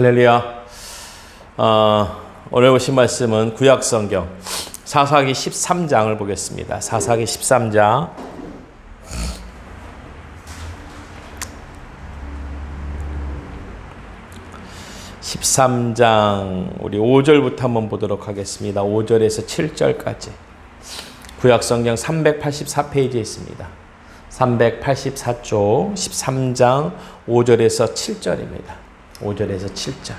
할렐루야. 오늘 보신 말씀은 구약성경 사사기 13장을 보겠습니다. 사사기 13장 13장 우리 5절부터 한번 보도록 하겠습니다. 5절에서 7절까지 구약성경 384페이지에 있습니다. 384쪽 13장 5절에서 7절입니다. 5절에서 7절.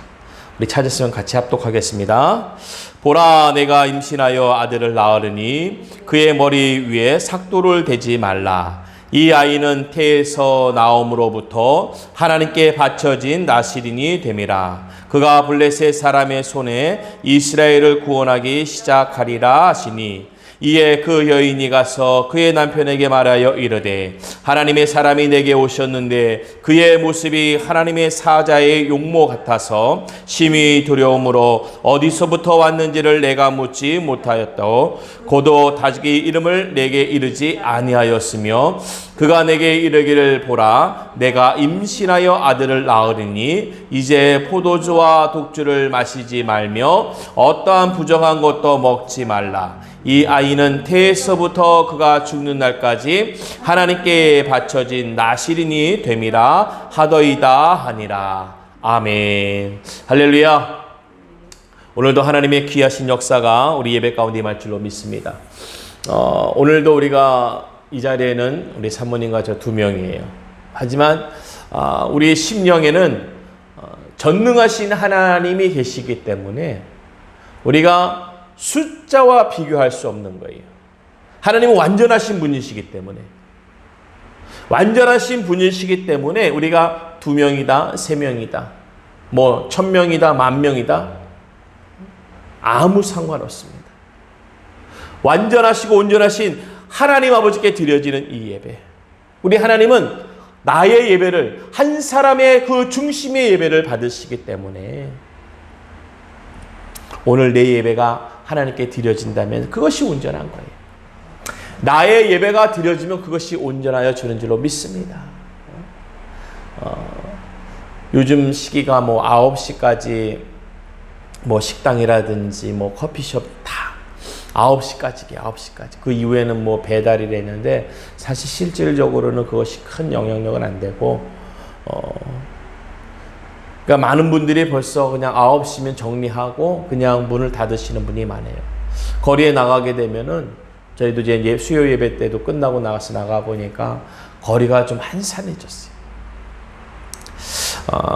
우리 찾았으면 같이 합독하겠습니다. 보라, 내가 임신하여 아들을 낳으리니 그의 머리 위에 삭도를 대지 말라. 이 아이는 태에서 나옴으로부터 하나님께 바쳐진 나실인이 됨이라. 그가 블레셋 사람의 손에 이스라엘을 구원하기 시작하리라 하시니, 이에 그 여인이 가서 그의 남편에게 말하여 이르되, 하나님의 사람이 내게 오셨는데 그의 모습이 하나님의 사자의 용모 같아서 심히 두려움으로 어디서부터 왔는지를 내가 묻지 못하였다오. 고도 다시기 이름을 내게 이르지 아니하였으며, 그가 내게 이르기를, 보라, 내가 임신하여 아들을 낳으리니 이제 포도주와 독주를 마시지 말며 어떠한 부정한 것도 먹지 말라. 이 아이는 태에서부터 그가 죽는 날까지 하나님께 바쳐진 나실인이 됨이라 하더이다 하니라. 아멘. 할렐루야. 오늘도 하나님의 귀하신 역사가 우리 예배 가운데 임할 줄로 믿습니다. 오늘도 우리가 이 자리에는 우리 사모님과 저 두 명이에요. 하지만 우리의 심령에는 전능하신 하나님이 계시기 때문에 우리가 숫자와 비교할 수 없는 거예요. 하나님은 완전하신 분이시기 때문에, 완전하신 분이시기 때문에 우리가 2명이다, 3명이다, 뭐 1000명이다, 10,000명이다, 아무 상관없습니다. 완전하시고 온전하신 하나님 아버지께 드려지는 이 예배, 우리 하나님은 나의 예배를, 한 사람의 그 중심의 예배를 받으시기 때문에 오늘 내 예배가 하나님께 드려진다면 그것이 온전한 거예요. 나의 예배가 드려지면 그것이 온전하여 주는 줄로 믿습니다. 요즘 시기가 뭐 9시까지 뭐 식당이라든지 뭐 커피숍 다 9시까지. 그 이후에는 뭐 배달이 되는데 사실 실질적으로는 그것이 큰 영향력은 안 되고, 그러니까 많은 분들이 벌써 그냥 9시면 정리하고 그냥 문을 닫으시는 분이 많아요. 거리에 나가게 되면은, 저희도 이제 수요 예배 때도 끝나고 나가 보니까 거리가 좀 한산해졌어요.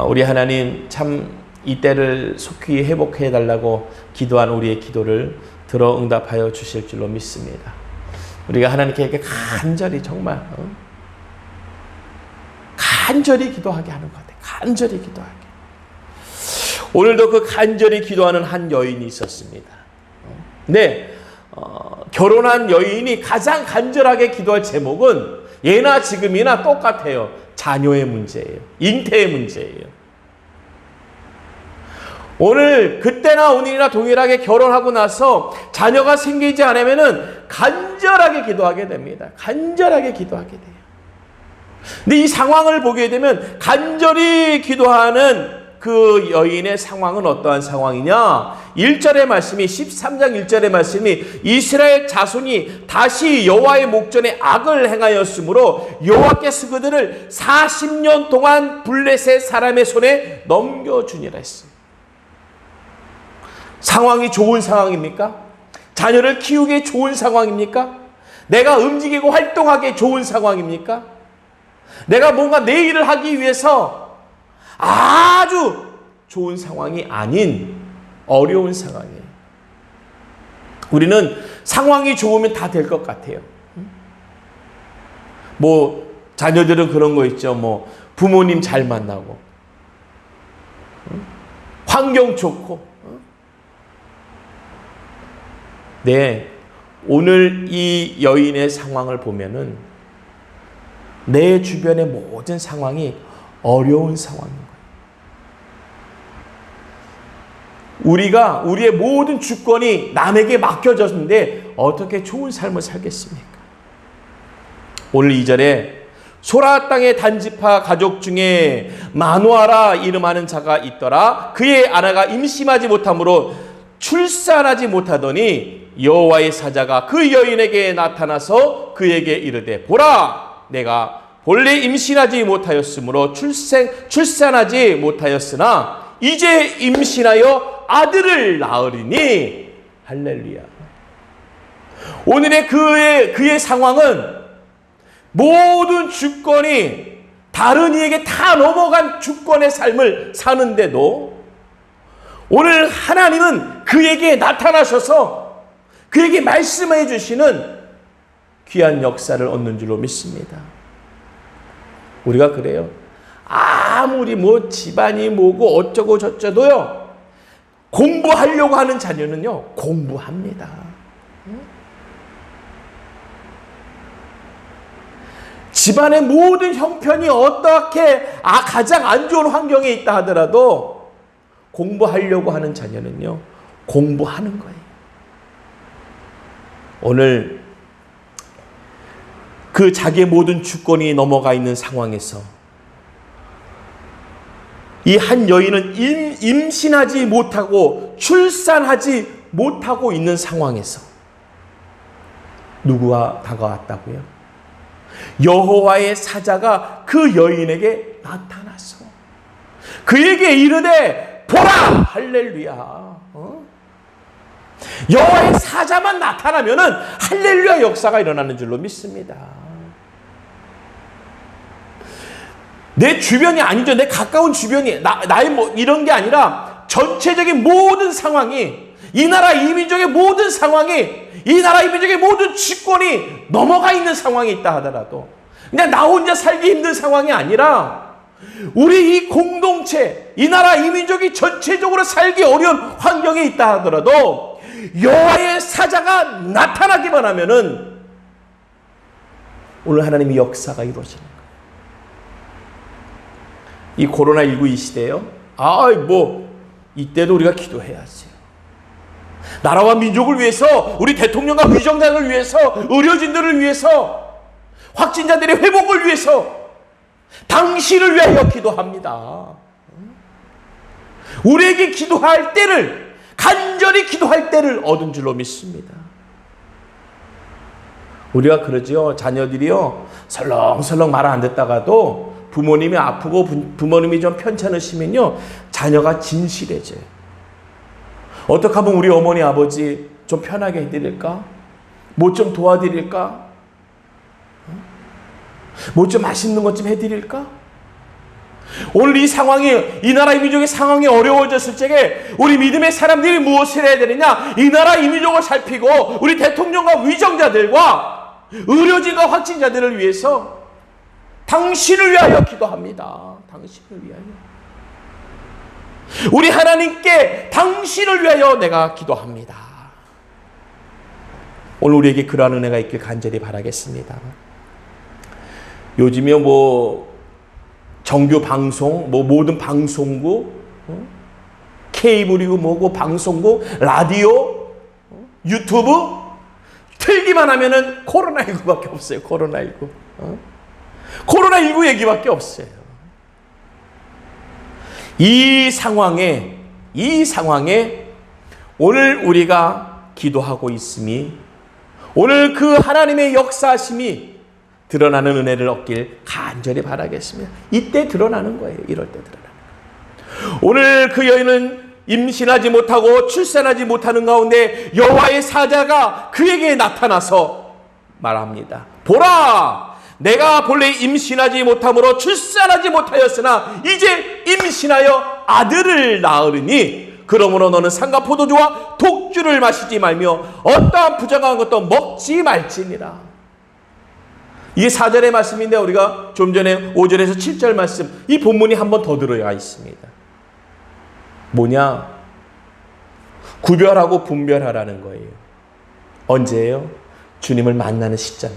우리 하나님 참 이때를 속히 회복해 달라고 기도한 우리의 기도를 들어 응답하여 주실 줄로 믿습니다. 우리가 하나님께 간절히 정말 간절히 기도하게 하는 것 같아요. 간절히 기도하게. 오늘도 그 간절히 기도하는 한 여인이 있었습니다. 네, 결혼한 여인이 가장 간절하게 기도할 제목은 예나 지금이나 똑같아요. 자녀의 문제예요. 잉태의 문제예요. 오늘 그때나 오늘이나 동일하게 결혼하고 나서 자녀가 생기지 않으면은 간절하게 기도하게 됩니다. 간절하게 기도하게 돼요. 근데 이 상황을 보게 되면 간절히 기도하는 그 여인의 상황은 어떠한 상황이냐? 1절의 말씀이, 13장 1절의 말씀이, 이스라엘 자손이 다시 여호와의 목전에 악을 행하였으므로 여호와께서 그들을 40년 동안 블레셋 사람의 손에 넘겨주니라 했어요. 상황이 좋은 상황입니까? 자녀를 키우기 좋은 상황입니까? 내가 움직이고 활동하기 좋은 상황입니까? 내가 뭔가 내 일을 하기 위해서 아주 좋은 상황이 아닌 어려운 상황이에요. 우리는 상황이 좋으면 다 될 것 같아요. 뭐 자녀들은 그런 거 있죠. 뭐 부모님 잘 만나고, 환경 좋고. 네, 오늘 이 여인의 상황을 보면은 내 주변의 모든 상황이 어려운 상황인 거예요. 우리의 모든 주권이 남에게 맡겨졌는데 어떻게 좋은 삶을 살겠습니까? 오늘 2절에 소라 땅의 단지파 가족 중에 마누아라 이름하는 자가 있더라. 그의 아내가 임신하지 못하므로 출산하지 못하더니 여호와의 사자가 그 여인에게 나타나서 그에게 이르되 보라 내가 본래 임신하지 못하였으므로 출산하지 못하였으나 이제 임신하여 아들을 낳으리니 할렐루야. 오늘의 그의 상황은 모든 주권이 다른 이에게 다 넘어간 주권의 삶을 사는데도 오늘 하나님은 그에게 나타나셔서 그에게 말씀해 주시는 귀한 역사를 얻는 줄로 믿습니다. 우리가 그래요. 아무리 뭐 집안이 뭐고 어쩌고 저쩌고요. 공부하려고 하는 자녀는요. 공부합니다. 집안의 모든 형편이 어떻게 가장 안 좋은 환경에 있다 하더라도 공부하려고 하는 자녀는요. 공부하는 거예요. 오늘 그 자기의 모든 주권이 넘어가 있는 상황에서 이 한 여인은 임신하지 못하고 출산하지 못하고 있는 상황에서 누구가 다가왔다고요? 여호와의 사자가 그 여인에게 나타나서 그에게 이르되 보라! 할렐루야. 여호와의 사자만 나타나면은 할렐루야 역사가 일어나는 줄로 믿습니다. 내 주변이 아니죠. 내 가까운 주변이 나의 뭐 이런 게 아니라 전체적인 모든 상황이 이 나라 이민족의 모든 상황이 이 나라 이민족의 모든 주권이 넘어가 있는 상황이 있다 하더라도 그냥 나 혼자 살기 힘든 상황이 아니라 우리 이 공동체 이 나라 이민족이 전체적으로 살기 어려운 환경에 있다 하더라도 여호와의 사자가 나타나기만 하면은 오늘 하나님의 역사가 이루어지는 거예요. 이 코로나19 이 시대요. 이때도 우리가 기도해야지. 나라와 민족을 위해서, 우리 대통령과 위정자를 위해서, 의료진들을 위해서, 확진자들의 회복을 위해서, 당신을 위하여 기도합니다. 우리에게 기도할 때를, 간절히 기도할 때를 얻은 줄로 믿습니다. 우리가 그러지요. 자녀들이요. 설렁설렁 말 안 듣다가도 부모님이 아프고 부모님이 좀 편찮으시면요. 자녀가 진실해져요. 어떻게 하면 우리 어머니 아버지 좀 편하게 해드릴까? 뭐 좀 도와드릴까? 뭐 좀 맛있는 것 좀 해드릴까? 오늘 이 상황이 이 나라 이민족의 상황이 어려워졌을 적에 우리 믿음의 사람들이 무엇을 해야 되느냐? 이 나라 이민족을 살피고 우리 대통령과 위정자들과 의료진과 확진자들을 위해서 당신을 위하여 기도합니다. 당신을 위하여. 우리 하나님께 당신을 위하여 내가 기도합니다. 오늘 우리에게 그러한 은혜가 있길 간절히 바라겠습니다. 요즘에 정규 방송, 모든 방송국, 케이블이고 뭐고 방송국, 라디오, 유튜브 틀기만 하면은 코로나19밖에 없어요. 코로나19. 코로나19 얘기밖에 없어요. 이 상황에 오늘 우리가 기도하고 있음이 오늘 그 하나님의 역사하심이 드러나는 은혜를 얻길 간절히 바라겠습니다. 이때 드러나는 거예요. 이럴 때 드러나는 거예요. 오늘 그 여인은 임신하지 못하고 출산하지 못하는 가운데 여호와의 사자가 그에게 나타나서 말합니다. 보라! 내가 본래 임신하지 못함으로 출산하지 못하였으나 이제 임신하여 아들을 낳으리니 그러므로 너는 상과 포도주와 독주를 마시지 말며 어떠한 부정한 것도 먹지 말지니라. 이게 4절의 말씀인데 우리가 좀 전에 5절에서 7절 말씀 이 본문이 한 번 더 들어가 있습니다. 뭐냐? 구별하고 분별하라는 거예요. 언제예요? 주님을 만나는 시점에.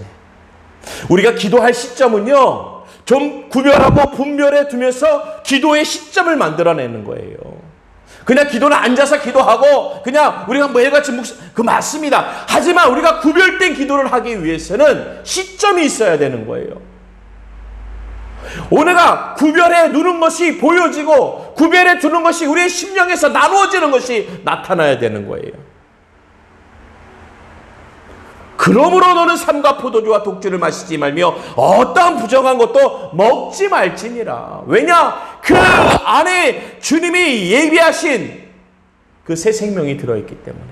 우리가 기도할 시점은요, 좀 구별하고 분별해 두면서 기도의 시점을 만들어내는 거예요. 그냥 기도는 앉아서 기도하고 그냥 우리가 매일같이 그 맞습니다. 하지만 우리가 구별된 기도를 하기 위해서는 시점이 있어야 되는 거예요. 오늘가 구별해 두는 것이 보여지고 구별해 두는 것이 우리의 심령에서 나누어지는 것이 나타나야 되는 거예요. 그러므로 너는 삼가 포도주와 독주를 마시지 말며 어떠한 부정한 것도 먹지 말지니라. 왜냐? 그 안에 주님이 예비하신 그 새 생명이 들어있기 때문에.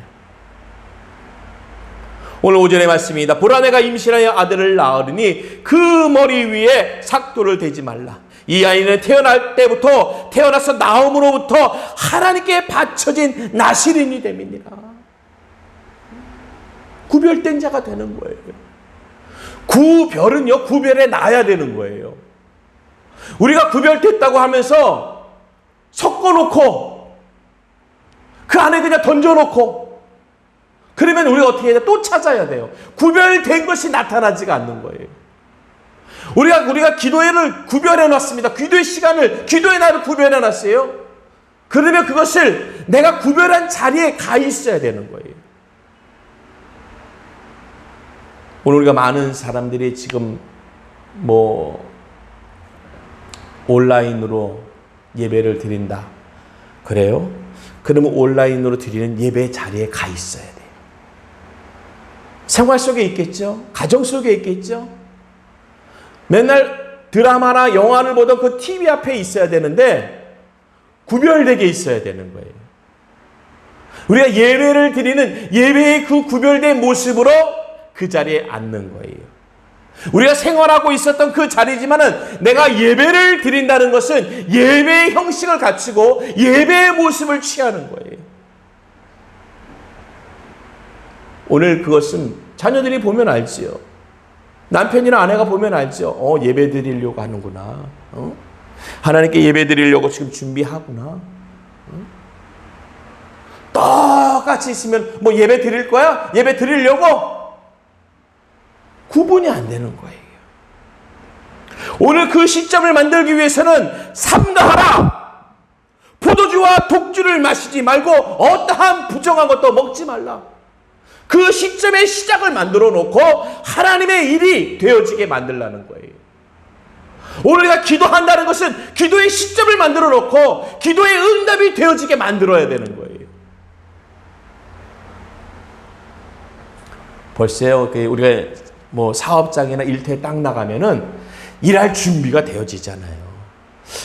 오늘 오전의 말씀입니다. 보라 내가 임신하여 아들을 낳으리니 그 머리 위에 삭도를 대지 말라. 이 아이는 태어나서 나옴으로부터 하나님께 바쳐진 나실인이 됨이니라. 구별된 자가 되는 거예요. 구별은요, 구별해 놔야 되는 거예요. 우리가 구별됐다고 하면서 섞어놓고 그 안에 그냥 던져놓고 그러면 우리가 어떻게 해야 돼? 또 찾아야 돼요. 구별된 것이 나타나지가 않는 거예요. 우리가 기도회를 구별해 놨습니다. 기도의 시간을, 기도의 날을 구별해 놨어요. 그러면 그것을 내가 구별한 자리에 가 있어야 되는 거예요. 오늘 우리가 많은 사람들이 지금 온라인으로 예배를 드린다. 그래요? 그러면 온라인으로 드리는 예배 자리에 가 있어야 돼요. 생활 속에 있겠죠? 가정 속에 있겠죠? 맨날 드라마나 영화를 보던 그 TV 앞에 있어야 되는데 구별되게 있어야 되는 거예요. 우리가 예배를 드리는 예배의 그 구별된 모습으로 그 자리에 앉는 거예요. 우리가 생활하고 있었던 그 자리지만은 내가 예배를 드린다는 것은 예배의 형식을 갖추고 예배의 모습을 취하는 거예요. 오늘 그것은 자녀들이 보면 알지요. 남편이나 아내가 보면 알죠. 예배 드리려고 하는구나. 하나님께 예배 드리려고 지금 준비하구나. 똑같이 있으면 예배 드릴 거야? 예배 드리려고? 구분이 안 되는 거예요. 오늘 그 시점을 만들기 위해서는 삼가하라. 포도주와 독주를 마시지 말고 어떠한 부정한 것도 먹지 말라. 그 시점의 시작을 만들어 놓고 하나님의 일이 되어지게 만들라는 거예요. 오늘 우리가 기도한다는 것은 기도의 시점을 만들어 놓고 기도의 응답이 되어지게 만들어야 되는 거예요. 벌써요, 우리가 사업장이나 일터에 딱 나가면은 일할 준비가 되어지잖아요.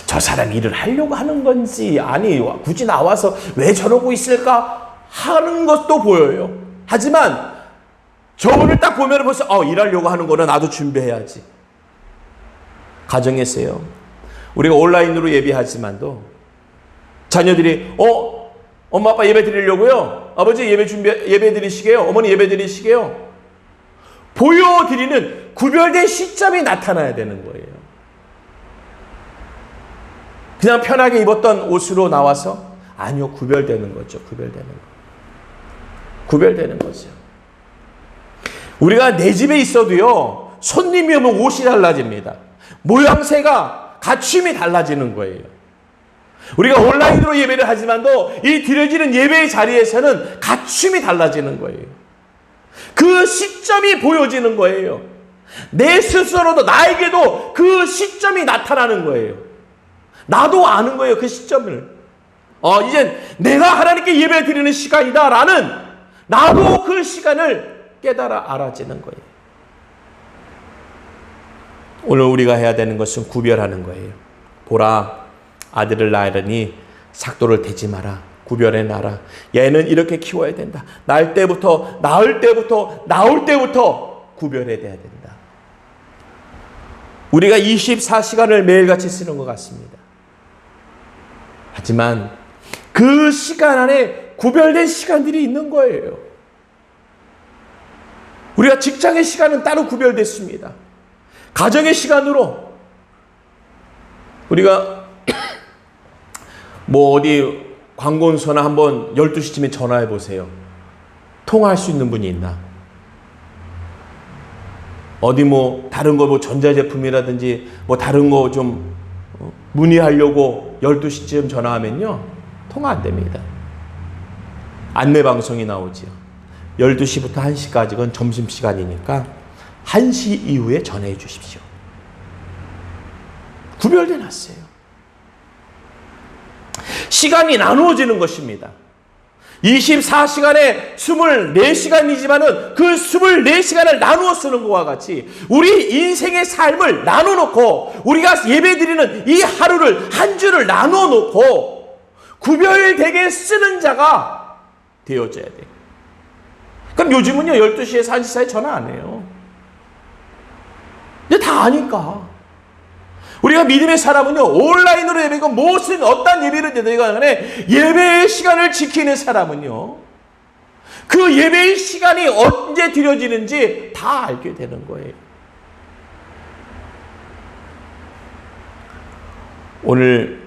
저 사람 일을 하려고 하는 건지, 아니, 굳이 나와서 왜 저러고 있을까 하는 것도 보여요. 하지만 저분을 딱 보면 벌써 일하려고 하는 거는 나도 준비해야지. 가정에서요, 우리가 온라인으로 예배하지만도 자녀들이 엄마 아빠 예배 드리려고요? 아버지 예배 드리시게요? 어머니 예배 드리시게요? 보여드리는 구별된 시점이 나타나야 되는 거예요. 그냥 편하게 입었던 옷으로 나와서? 아니요, 구별되는 거죠. 구별되는 거죠. 우리가 내 집에 있어도요, 손님이 오면 옷이 달라집니다. 모양새가, 갖춤이 달라지는 거예요. 우리가 온라인으로 예배를 하지만도 이 드려지는 예배의 자리에서는 갖춤이 달라지는 거예요. 그 시점이 보여지는 거예요. 내 스스로도, 나에게도 그 시점이 나타나는 거예요. 나도 아는 거예요, 그 시점을. 이젠 내가 하나님께 예배 드리는 시간이다 라는, 나도 그 시간을 깨달아 알아지는 거예요. 오늘 우리가 해야 되는 것은 구별하는 거예요. 보라, 아들을 낳으려니 삭도를 대지 마라. 구별해 놔라. 얘는 이렇게 키워야 된다. 낳을 때부터 나올 때부터 구별해야 된다. 우리가 24시간을 매일같이 쓰는 것 같습니다. 하지만 그 시간 안에 구별된 시간들이 있는 거예요. 우리가 직장의 시간은 따로 구별됐습니다. 가정의 시간으로 우리가 어디 관공서나 한번 12시쯤에 전화해 보세요. 통화할 수 있는 분이 있나? 어디 다른 거 전자제품이라든지 다른 거 좀 문의하려고 12시쯤 전화하면요, 통화 안 됩니다. 안내방송이 나오지요. 12시부터 1시까지는 점심시간이니까 1시 이후에 전화해 주십시오. 구별돼 놨어요. 시간이 나누어지는 것입니다. 24시간에 24시간이지만은 그 24시간을 나누어 쓰는 것과 같이 우리 인생의 삶을 나눠 놓고 우리가 예배드리는 이 하루를 한 주를 나누어 놓고 구별되게 쓰는 자가 되어져야 돼요. 그럼 요즘은요 12시에서 1시 사이에 전화 안 해요. 근데 다 아니까. 우리가 믿음의 사람은요 온라인으로 예배고 무슨 어떤 예배를 드리건 간에 예배의 시간을 지키는 사람은요 그 예배의 시간이 언제 드려지는지 다 알게 되는 거예요. 오늘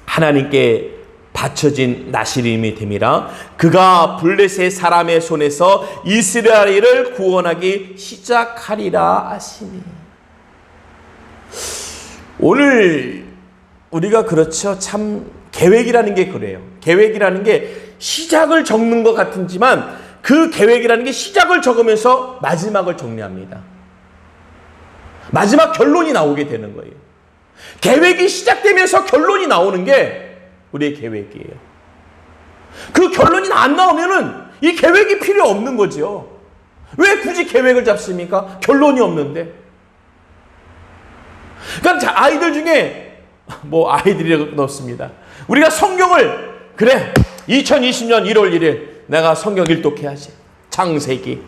하나님께 바쳐진 나시림이 됨이라 그가 블레셋 사람의 손에서 이스라엘을 구원하기 시작하리라 하시니. 오늘 우리가 그렇죠. 참 계획이라는 게 그래요. 계획이라는 게 시작을 적는 것 같지만 그 계획이라는 게 시작을 적으면서 마지막을 정리합니다. 마지막 결론이 나오게 되는 거예요. 계획이 시작되면서 결론이 나오는 게 우리의 계획이에요. 그 결론이 안 나오면은 이 계획이 필요 없는 거죠. 왜 굳이 계획을 잡습니까? 결론이 없는데. 그러니까 아이들 중에 뭐 아이들이라고 넣습니다. 우리가 성경을 그래 2020년 1월 1일 내가 성경 일독해야지. 창세기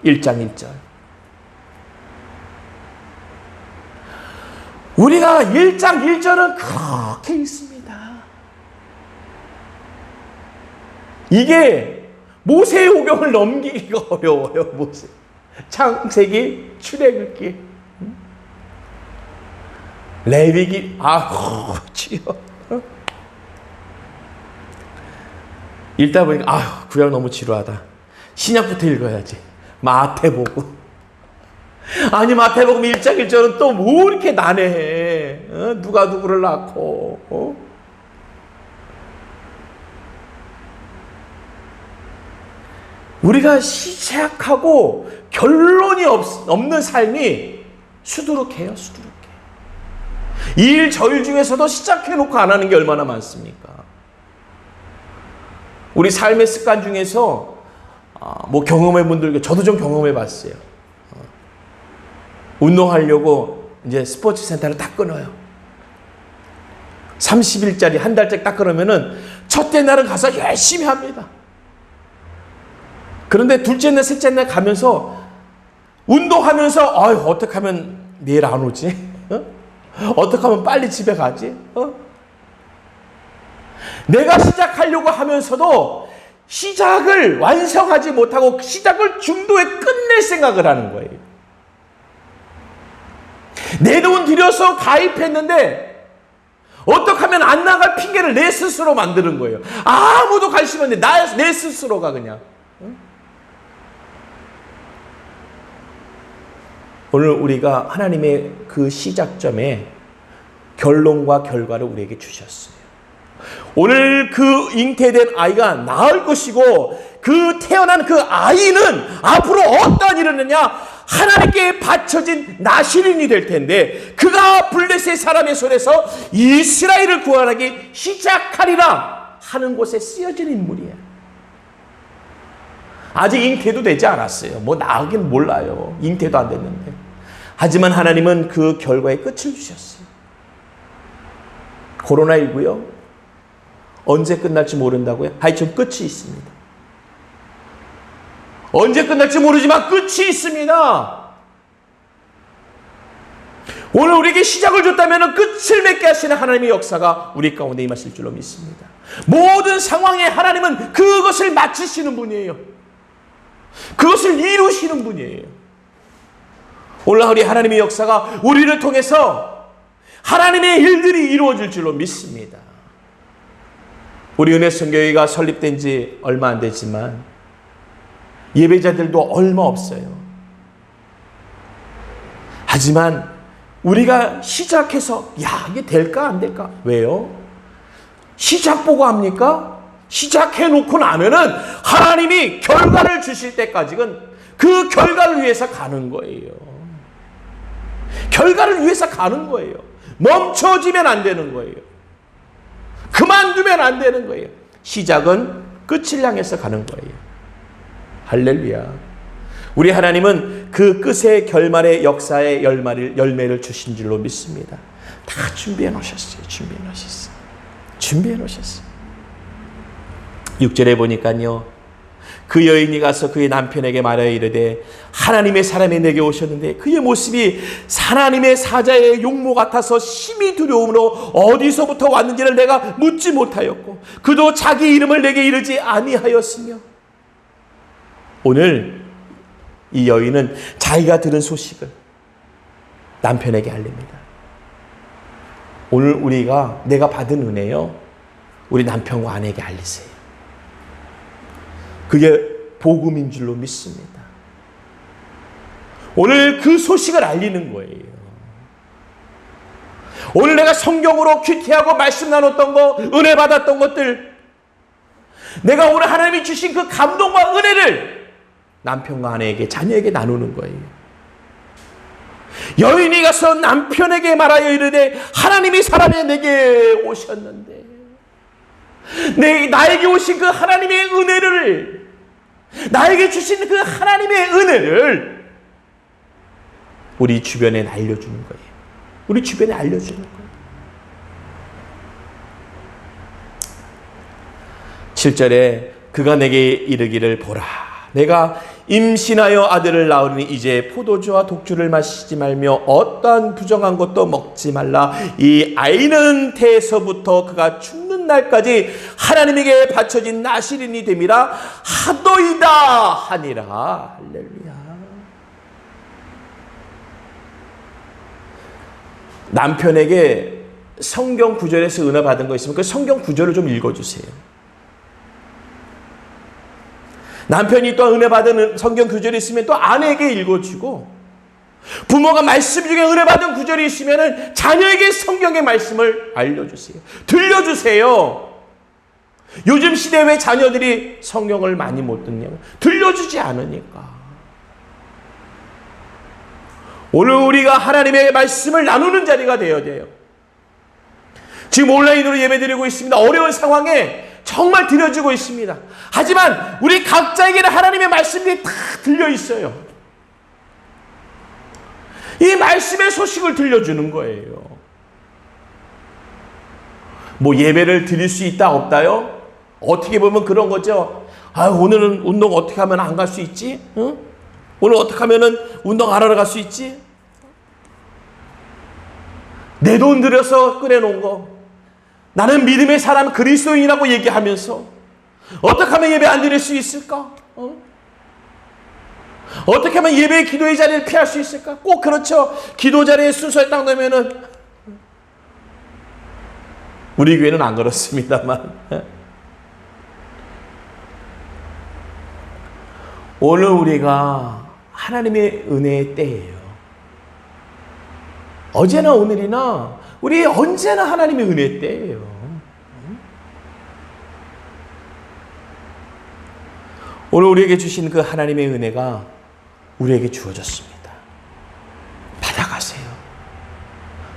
1장 1절. 우리가 1장 1절은 그렇게 있습니다. 이게 모세의 오경을 넘기기가 어려워요. 모세. 창세기, 출애굽기, 레위기, 주여. 읽다 보니까 구약 너무 지루하다. 신약부터 읽어야지. 마태복음. 아니 마태복음 1장 1절은 또 뭐 이렇게 난해해. 누가 누구를 낳고. 우리가 시작하고 결론이 없는 삶이 수두룩해요. 수두룩해. 이 일 저 일 중에서도 시작해놓고 안 하는 게 얼마나 많습니까? 우리 삶의 습관 중에서 뭐 경험해 분들, 저도 좀 경험해 봤어요. 운동하려고 이제 스포츠 센터를 딱 끊어요. 30일짜리 한 달짜리 딱 끊으면은 첫째 날은 가서 열심히 합니다. 그런데 둘째 날, 셋째 날 가면서 운동하면서 어떻게 하면 내일 안 오지? 어떻게 하면 빨리 집에 가지? 내가 시작하려고 하면서도 시작을 완성하지 못하고 시작을 중도에 끝낼 생각을 하는 거예요. 내 돈 들여서 가입했는데 어떻게 하면 안 나갈 핑계를 내 스스로 만드는 거예요. 아무도 관심 없는데 내 스스로가 그냥. 오늘 우리가 하나님의 그 시작점에 결론과 결과를 우리에게 주셨어요. 오늘 그 잉태된 아이가 낳을 것이고 그 태어난 그 아이는 앞으로 어떤 일을 하느냐 하나님께 바쳐진 나시린이 될 텐데 그가 블레셋 사람의 손에서 이스라엘을 구원하기 시작하리라 하는 곳에 쓰여진 인물이에요. 아직 잉태도 되지 않았어요. 뭐 나으긴 몰라요. 잉태도 안 됐는데. 하지만 하나님은 그 결과의 끝을 주셨어요. 코로나19요. 언제 끝날지 모른다고요? 하여튼 끝이 있습니다. 언제 끝날지 모르지만 끝이 있습니다. 오늘 우리에게 시작을 줬다면 끝을 맺게 하시는 하나님의 역사가 우리 가운데 임하실 줄로 믿습니다. 모든 상황에 하나님은 그것을 마치시는 분이에요. 그것을 이루시는 분이에요. 오늘 우리 하나님의 역사가 우리를 통해서 하나님의 일들이 이루어질 줄로 믿습니다. 우리 은혜선교회가 설립된 지 얼마 안 되지만 예배자들도 얼마 없어요. 하지만 우리가 시작해서 이게 될까 안 될까? 왜요? 시작 보고 합니까? 시작해놓고 나면은 하나님이 결과를 주실 때까지는 그 결과를 위해서 가는 거예요. 결과를 위해서 가는 거예요. 멈춰지면 안 되는 거예요. 그만두면 안 되는 거예요. 시작은 끝을 향해서 가는 거예요. 할렐루야. 우리 하나님은 그 끝의 결말의 역사의 열매를 주신 줄로 믿습니다. 다 준비해 놓으셨어요. 준비해 놓으셨어요. 준비해 놓으셨어요. 6절에 보니까요. 그 여인이 가서 그의 남편에게 말하여 이르되 하나님의 사람이 내게 오셨는데 그의 모습이 하나님의 사자의 용모 같아서 심히 두려움으로 어디서부터 왔는지를 내가 묻지 못하였고 그도 자기 이름을 내게 이르지 아니하였으며. 오늘 이 여인은 자기가 들은 소식을 남편에게 알립니다. 오늘 내가 받은 은혜요, 우리 남편과 아내에게 알리세요. 그게 복음인 줄로 믿습니다. 오늘 그 소식을 알리는 거예요. 오늘 내가 성경으로 큐티하고 말씀 나눴던 거, 은혜 받았던 것들, 내가 오늘 하나님이 주신 그 감동과 은혜를 남편과 아내에게, 자녀에게 나누는 거예요. 여인이 가서 남편에게 말하여 이르되 하나님이 사람이 내게 오셨는데, 나에게 오신 그 하나님의 은혜를, 나에게 주신 그 하나님의 은혜를 우리 주변에 알려주는 거예요. 우리 주변에 알려주는 거예요. 7절에 그가 내게 이르기를 보라, 내가 임신하여 아들을 낳으니 이제 포도주와 독주를 마시지 말며 어떠한 부정한 것도 먹지 말라. 이 아이는 태에서부터 그가 죽는 날까지 하나님에게 바쳐진 나실인이 됨이라 하도이다 하니라. 할렐루야. 남편에게 성경 구절에서 은혜 받은 거 있으면 그 성경 구절을 좀 읽어주세요. 남편이 또 은혜 받은 성경 구절이 있으면 또 아내에게 읽어주고, 부모가 말씀 중에 은혜 받은 구절이 있으면 자녀에게 성경의 말씀을 알려주세요. 들려주세요. 요즘 시대에 왜 자녀들이 성경을 많이 못 듣냐고, 들려주지 않으니까. 오늘 우리가 하나님의 말씀을 나누는 자리가 되어야 돼요. 지금 온라인으로 예배드리고 있습니다. 어려운 상황에 정말 드려지고 있습니다. 하지만 우리 각자에게는 하나님의 말씀이 다 들려 있어요. 이 말씀의 소식을 들려주는 거예요. 뭐 예배를 드릴 수 있다 없다요? 어떻게 보면 그런 거죠. 오늘은 운동 어떻게 하면 안 갈 수 있지? 응? 오늘 어떻게 하면 운동 안 하러 갈 수 있지? 내 돈 들여서 꺼내놓은 거, 나는 믿음의 사람 그리스도인이라고 얘기하면서 어떻게 하면 예배 안 드릴 수 있을까? 어떻게 하면 예배의 기도의 자리를 피할 수 있을까? 꼭 그렇죠. 기도 자리에 순서에 딱 넣으면은, 우리 교회는 안 그렇습니다만, 오늘 우리가 하나님의 은혜의 때예요. 어제나 오늘이나 우리 언제나 하나님의 은혜의 때예요. 오늘 우리에게 주신 그 하나님의 은혜가 우리에게 주어졌습니다. 받아가세요.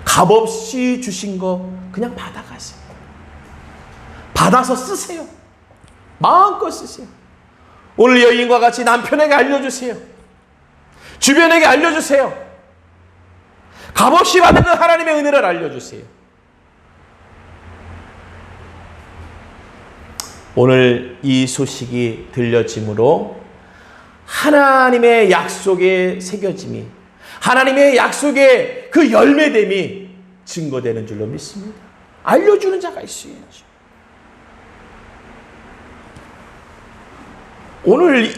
값없이 주신 거 그냥 받아가세요. 받아서 쓰세요. 마음껏 쓰세요. 오늘 여인과 같이 남편에게 알려주세요. 주변에게 알려주세요. 값없이 받은 그 하나님의 은혜를 알려주세요. 오늘 이 소식이 들려짐으로 하나님의 약속의 새겨짐이, 하나님의 약속의 그 열매됨이 증거되는 줄로 믿습니다. 알려주는 자가 있어야죠. 오늘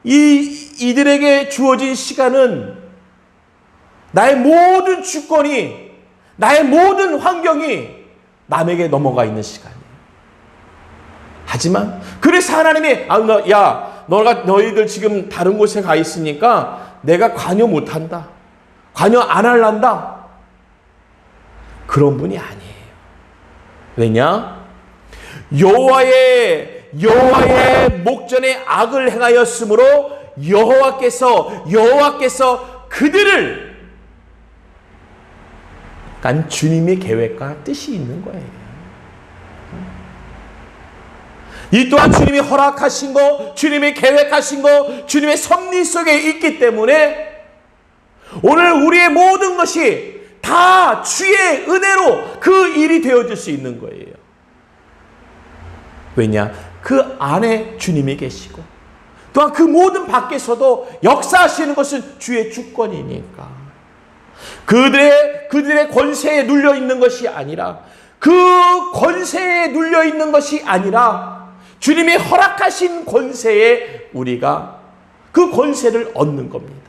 이들에게 주어진 시간은 나의 모든 주권이, 나의 모든 환경이 남에게 넘어가 있는 시간이에요. 하지만 그래서 하나님이 너희들 지금 다른 곳에 가 있으니까 내가 관여 못한다, 관여 안 할란다, 그런 분이 아니에요. 왜냐? 여호와의 목전에 악을 행하였으므로 여호와께서 그들을 난 주님의 계획과 뜻이 있는 거예요. 이 또한 주님이 허락하신 거, 주님이 계획하신 거, 주님의 섭리 속에 있기 때문에 오늘 우리의 모든 것이 다 주의 은혜로 그 일이 되어질 수 있는 거예요. 왜냐? 그 안에 주님이 계시고 또한 그 모든 밖에서도 역사하시는 것은 주의 주권이니까 그들의 권세에 눌려 있는 것이 아니라 그 권세에 눌려 있는 것이 아니라 주님이 허락하신 권세에 우리가 그 권세를 얻는 겁니다.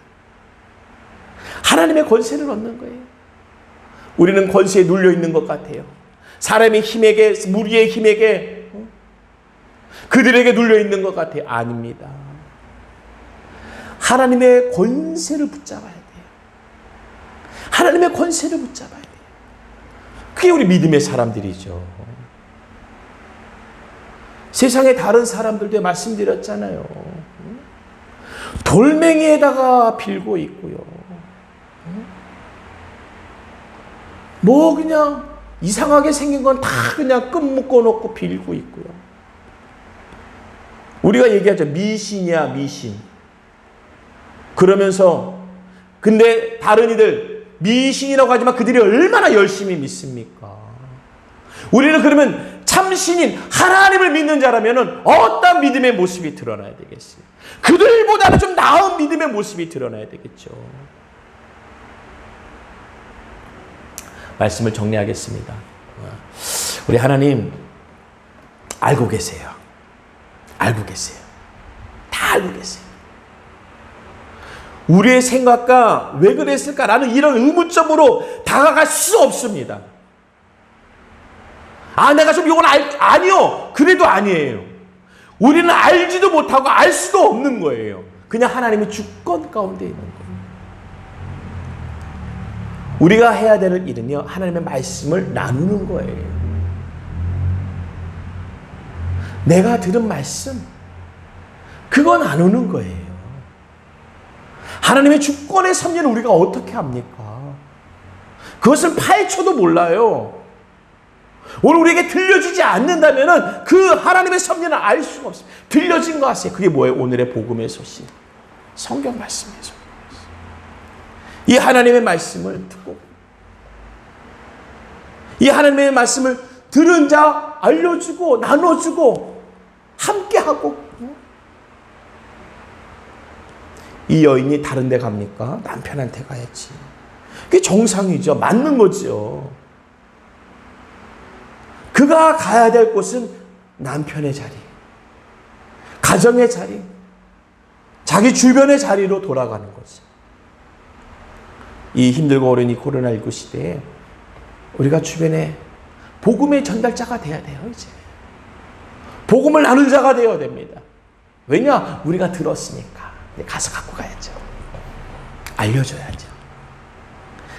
하나님의 권세를 얻는 거예요. 우리는 권세에 눌려 있는 것 같아요. 사람의 힘에게, 무리의 힘에게, 그들에게 눌려 있는 것 같아요. 아닙니다. 하나님의 권세를 붙잡아야 돼요. 하나님의 권세를 붙잡아야 돼요. 그게 우리 믿음의 사람들이죠. 세상의 다른 사람들도 말씀드렸잖아요. 돌멩이에다가 빌고 있고요. 뭐 그냥 이상하게 생긴 건 다 그냥 끈 묶어놓고 빌고 있고요. 우리가 얘기하죠. 미신이야, 미신. 그러면서 근데 다른 이들 미신이라고 하지만 그들이 얼마나 열심히 믿습니까? 우리는 그러면 참신인 하나님을 믿는 자라면 어떤 믿음의 모습이 드러나야 되겠어요? 그들보다는 좀 나은 믿음의 모습이 드러나야 되겠죠. 말씀을 정리하겠습니다. 우리 하나님 알고 계세요. 알고 계세요. 다 알고 계세요. 우리의 생각과 왜 그랬을까라는 이런 의문점으로 다가갈 수 없습니다. 아, 내가 좀 이건 아니요. 그래도 아니에요. 우리는 알지도 못하고 알 수도 없는 거예요. 그냥 하나님의 주권 가운데 있는 거예요. 우리가 해야 될 일은요, 하나님의 말씀을 나누는 거예요. 내가 들은 말씀, 그거 나누는 거예요. 하나님의 주권의 섭리를 우리가 어떻게 합니까? 그것을 파헤쳐도 몰라요. 오늘 우리에게 들려지지 않는다면 그 하나님의 섭리는 알 수가 없어요. 들려진 거 아세요? 그게 뭐예요? 오늘의 복음의 소식. 성경 말씀이죠. 이 하나님의 말씀을 듣고 이 하나님의 말씀을 들은 자 알려주고 나눠주고 함께하고. 이 여인이 다른 데 갑니까? 남편한테 가야지. 그게 정상이죠. 맞는 거죠. 그가 가야 될 곳은 남편의 자리, 가정의 자리, 자기 주변의 자리로 돌아가는 거죠. 이 힘들고 어려운 이 코로나19 시대에 우리가 주변에 복음의 전달자가 돼야 돼요. 이제 복음을 나눌 자가 되어야 됩니다. 왜냐? 우리가 들었으니까 가서 갖고 가야죠. 알려줘야죠.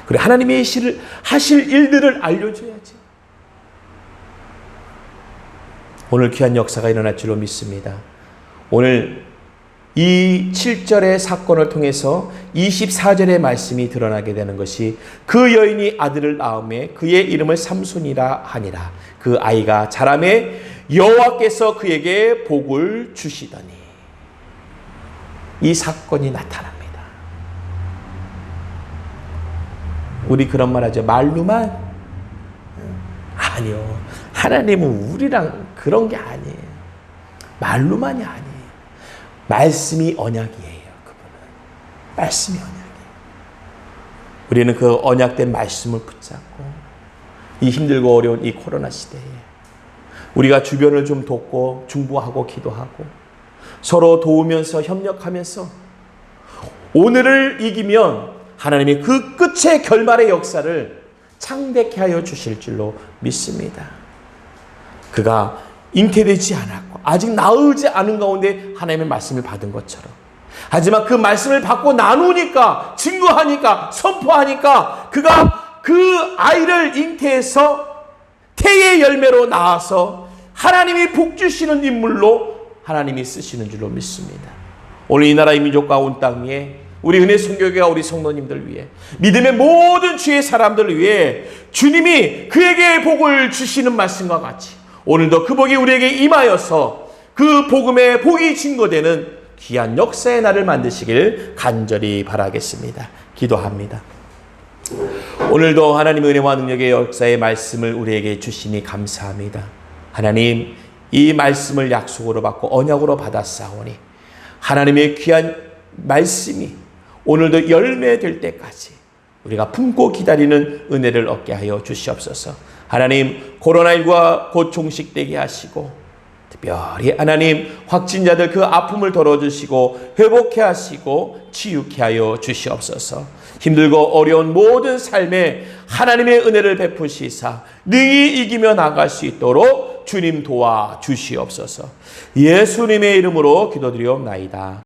그리고 하나님의 하실 일들을 알려줘야죠. 오늘 귀한 역사가 일어날 줄로 믿습니다. 오늘 이 7절의 사건을 통해서 24절의 말씀이 드러나게 되는 것이 그 여인이 아들을 낳음에 그의 이름을 삼손이라 하니라. 그 아이가 자라매 여호와께서 그에게 복을 주시더니. 이 사건이 나타납니다. 우리 그런 말 하죠. 말로만? 아니요. 하나님은 우리랑 그런 게 아니에요. 말로만이 아니에요. 말씀이 언약이에요. 그분은. 말씀이 언약이에요. 우리는 그 언약된 말씀을 붙잡고 이 힘들고 어려운 이 코로나 시대에 우리가 주변을 좀 돕고 중보하고 기도하고 서로 도우면서 협력하면서 오늘을 이기면 하나님이 그 끝의 결말의 역사를 창대케 하여 주실 줄로 믿습니다. 그가 잉태되지 않았고 아직 나오지 않은 가운데 하나님의 말씀을 받은 것처럼, 하지만 그 말씀을 받고 나누니까, 증거하니까, 선포하니까 그가 그 아이를 잉태해서 태의 열매로 낳아서 하나님이 복 주시는 인물로 하나님이 쓰시는 줄로 믿습니다. 오늘 이 나라의 민족과 온 땅 위에 우리 은혜 성교회가 우리 성도님들 위해, 믿음의 모든 주의 사람들을 위해 주님이 그에게 복을 주시는 말씀과 같이 오늘도 그 복이 우리에게 임하여서 그 복음의 복이 증거되는 귀한 역사의 날을 만드시길 간절히 바라겠습니다. 기도합니다. 오늘도 하나님의 은혜와 능력의 역사의 말씀을 우리에게 주시니 감사합니다. 하나님, 이 말씀을 약속으로 받고 언약으로 받았사오니 하나님의 귀한 말씀이 오늘도 열매될 때까지 우리가 품고 기다리는 은혜를 얻게 하여 주시옵소서. 하나님, 코로나19가 곧 종식되게 하시고 특별히 하나님 확진자들 그 아픔을 덜어주시고 회복해 하시고 치유케 하여 주시옵소서. 힘들고 어려운 모든 삶에 하나님의 은혜를 베푸시사 능히 이기며 나갈 수 있도록 주님 도와 주시옵소서. 예수님의 이름으로 기도드리옵나이다.